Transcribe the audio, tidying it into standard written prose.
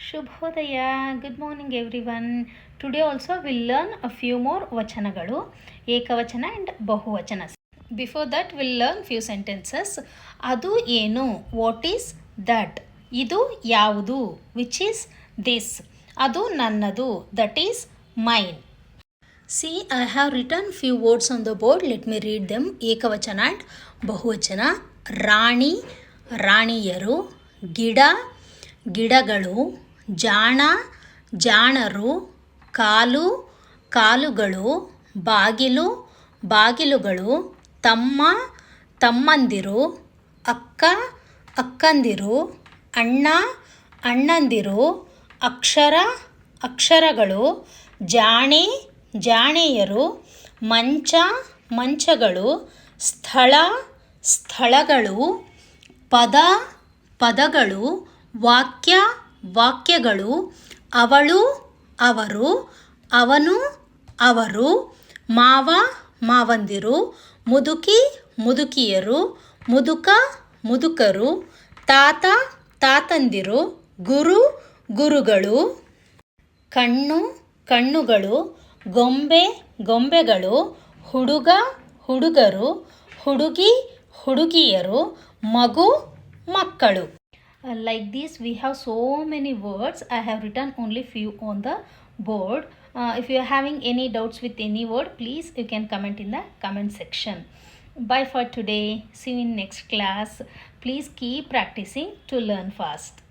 Shubhodaya. Good morning everyone. Today also we'll learn a few more vachanagalu, ekavachana and bahuvachana. Before that we'll learn few sentences. Adu enu, what is that? Idu yavudu, which is this. Adu nannadu, that is mine. See, I have written few words on the board. Let me read them. Ekavachana and bahuvachana. Rani, ರಾಣಿಯರು, ಗಿಡ, ಗಿಡಗಳು, ಜಾಣ, ಜಾಣರು, ಕಾಲು, ಕಾಲುಗಳು, ಬಾಗಿಲು, ಬಾಗಿಲುಗಳು, ತಮ್ಮ, ತಮ್ಮಂದಿರು, ಅಕ್ಕ, ಅಕ್ಕಂದಿರು, ಅಣ್ಣ, ಅಣ್ಣಂದಿರು, ಅಕ್ಷರ, ಅಕ್ಷರಗಳು, ಜಾಣೆ, ಜಾಣೆಯರು, ಮಂಚ, ಮಂಚಗಳು, ಸ್ಥಳ, ಸ್ಥಳಗಳು, ಪದ, ಪದಗಳು, ವಾಕ್ಯ, ವಾಕ್ಯಗಳು, ಅವಳು, ಅವರು, ಅವನು, ಅವರು, ಮಾವ, ಮಾವಂದಿರು, ಮುದುಕಿ, ಮುದುಕಿಯರು, ಮುದುಕ, ಮುದುಕರು, ತಾತ, ತಾತಂದಿರು, ಗುರು, ಗುರುಗಳು, ಕಣ್ಣು, ಕಣ್ಣುಗಳು, ಗೊಂಬೆ, ಗೊಂಬೆಗಳು, ಹುಡುಗ, ಹುಡುಗರು, ಹುಡುಗಿ, ಹುಡುಗಿಯರು, ಮಗು, ಮಕ್ಕಳು. Like this we have so many words. I have written only few on the board. If you are having any doubts with any word, please you can comment in the comment section. Bye for today. See you in next class. Please keep practicing to learn fast.